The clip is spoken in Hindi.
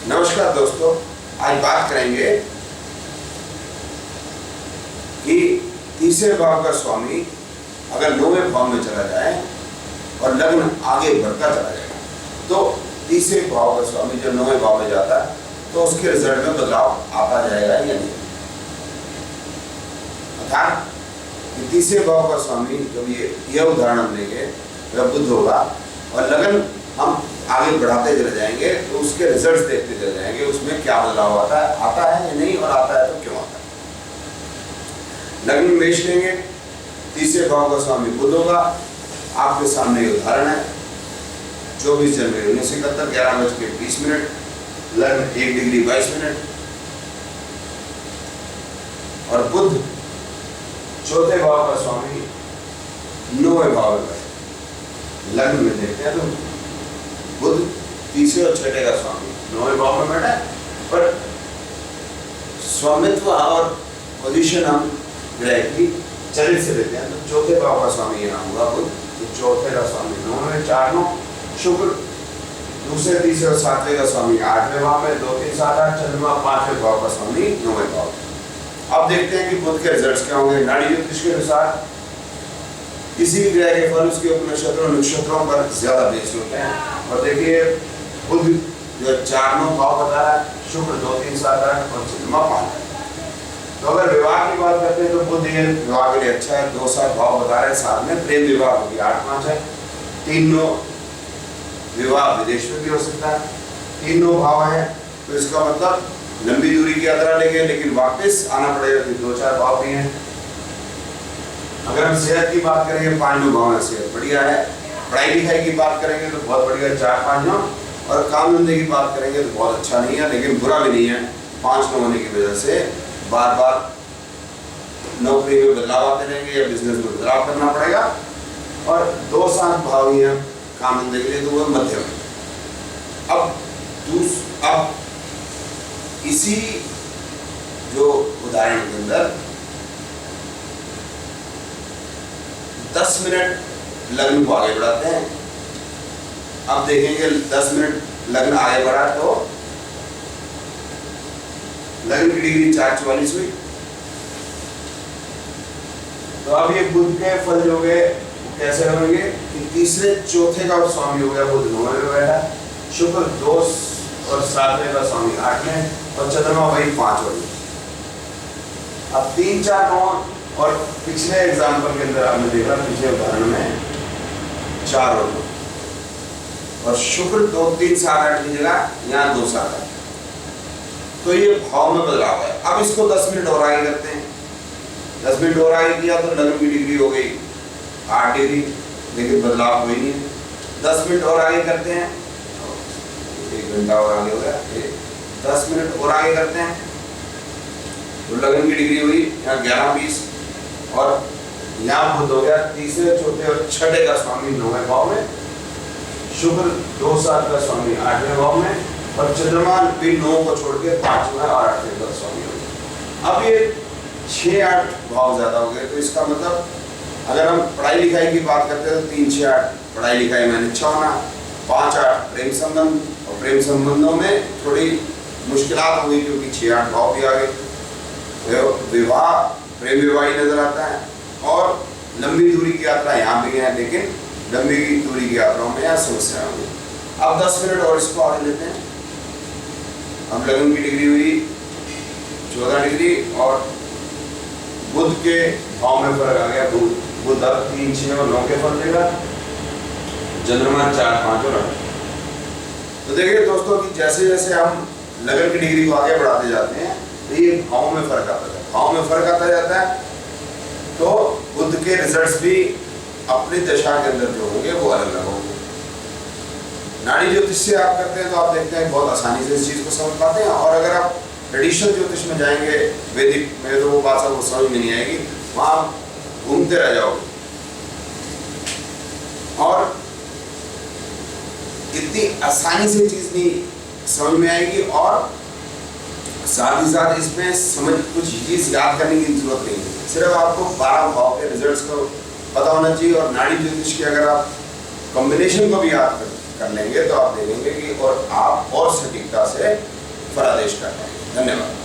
नमस्कार दोस्तों, आज बात करेंगे कि तीसरे भाव का स्वामी अगर 9वें भाव में चला जाए और लग्न आगे बढ़ता चला जाए तो तीसरे भाव का स्वामी जब 9वें भाव में जाता है तो उसके रिजल्ट में बदलाव आता जाएगा या नहीं। अर्थात तीसरे भाव का स्वामी जब यह उदाहरण हम लेंगे जब बुध होगा और लग्न हम आगे बढ़ाते चले जाएंगे तो उसके रिजल्ट्स देखते चले जाएंगे, उसमें क्या बदलाव आता है या नहीं, और आता है तो क्यों आता है। लग्न मेष लेंगे, तीसरे भाव का स्वामी बुध होगा। आपके सामने ये उदाहरण है 24 जनवरी 1971 11:20, लग्न 1 डिग्री 22 मिनट और बुध चौथे भाव का स्वामी 9वें भाव में। लग्न में देखते हैं तो बुध तीसरे और छठे का स्वामी 9वें भाव में बैठा है, पर स्वामित्व और पोजीशन हम ग्रह की चरित्र से लेते हैं तो चौथे भाव का स्वामी यहाँ होगा बुध, तो चौथे का स्वामी 9वें 4 9, शुक्र दूसरे तीसरे और सातवें का स्वामी 8वें भाव में 2 3 7 8, चंद्रमा 5वें भाव का स्वामी 9वें भाव। अब देखते हैं कि बुध के रिजल्ट्स क्या होंगे। नाड़ी ज्योतिष के अनुसार किसी भी ग्रह के फल उसके उपनक्षत्रों नक्षत्रों पर ज्यादा बेस्ड होते हैं। और देखिए बुध जो 4 9 भाव बता रहा है, शुक्र 2 3 7 8 और चंद्रमा 5 है। तो अगर विवाह की बात करते हैं तो बुध ये विवाह के लिए अच्छा है, 2 7 भाव बता रहे हैं, साथ में प्रेम विवाह होगी 8 5 है, 3 9 विवाह विदेश में भी हो सकता है, 3 9 भाव है तो इसका मतलब लंबी दूरी की यात्रा लेंगे लेकिन वापस आना पड़ेगा, 2 4 भाव भी हैं। अगर हम सेहत की बात करेंगे 5 9 भाव है, सेहत बढ़िया है। पढ़ाई लिखाई की बात करेंगे तो बहुत बढ़िया 4 5 9, और काम धंधे की बात करेंगे तो बहुत अच्छा नहीं है लेकिन बुरा भी नहीं है। 5 9 होने की वजह से बार बार नौकरी में बदलाव आते रहेंगे या बिजनेस में बदलाव करना पड़ेगा। और 2 7 भाव ही हैं काम धंधे के लिए तो वह मध्यम है। अब इसी जो उदाहरण के अंदर 10 मिनट लग्न को आगे बढ़ाते हैं। अब देखेंगे 10 मिनट लग्न आगे बढ़ा तो लग्न की डिग्री 4:44 हुई। तो अब ये बुध के फल जो गए कैसे होंगे कि तीसरे चौथे का स्वामी हो गया बुध 9वें में बैठा, शुक्र 2 और 7वें का स्वामी 8वें और चंद्रमा वही 5 वाली। अब 3 4 9 और पिछले एग्जाम्पल के अंदर आपने देखा पिछले उदाहरण में 4 और 9 और शुक्र 2 3 7 8 की जगह यहाँ 2 7 8, तो ये भाव में बदलाव है। अब इसको 10 मिनट और आगे करते हैं। 10 मिनट और आगे किया तो लग्न की डिग्री हो गई 8 डिग्री, लेकिन बदलाव कोई नहीं है। 10 मिनट और आगे करते हैं, 1 घंटा और आगे हो गया। 10 मिनट और आगे करते हैं तो लग्न की डिग्री हुई यहाँ 11 20 और यहाँ बुध हो गया तीसरे चौथे और छठे का स्वामी 9वें भाव में, शुक्र 2 7 का स्वामी 8वें भाव में और चंद्रमा भी 9 को छोड़ के 5वें और 8वें का स्वामी हो गया। अब ये 6 8 भाव ज्यादा हो गए, तो इसका मतलब अगर हम पढ़ाई लिखाई की बात करते हैं तो 3 6 8 पढ़ाई लिखाई में अच्छा होना, 5 8 प्रेम संबंध, और प्रेम संबंधों में थोड़ी मुश्किलात हो गई क्योंकि 6 8 भाव भी आ गए। विवाह प्रेम विवाह ही नजर आता है और लंबी दूरी की यात्रा यहाँ भी है लेकिन लंबी दूरी की यात्राओं में यहाँ समस्या होगी। अब 10 मिनट और इसको आगे लेते हैं। अब लग्न की डिग्री हुई 14 डिग्री और बुध के भाव में फर्क आ गया। बुध अब 3 6 और 9 के फल देगा, चंद्रमा 4 5 और 8। तो देखिए दोस्तों कि जैसे जैसे हम लग्न की डिग्री को आगे बढ़ाते जाते हैं तो ये भाव में फर्क आता है, भाव में फर्क आता जाता है तो बुध के रिजल्ट्स भी अपनी दशा के अंदर जो होंगे वो अलग अलग होंगे। नाड़ी ज्योतिष से आप करते हैं तो आप देखते हैं बहुत आसानी से इस चीज को समझ पाते हैं, और अगर आप ट्रेडिशनल ज्योतिष में जाएंगे वैदिक में तो वो बात आपको समझ में नहीं आएगी, वहां घूमते रह जाओगे और इतनी आसानी से चीज नहीं समझ में आएगी। और साथ ही साथ इसमें समझ कुछ चीज याद करने की जरूरत नहीं है, सिर्फ आपको 12 भाव के रिजल्ट्स को पता होना चाहिए। और नाड़ी ज्योतिष के अगर आप कॉम्बिनेशन को भी याद करें कर लेंगे तो आप देखेंगे कि और आप और सटीकता से फलादेश कर पाएंगे। धन्यवाद।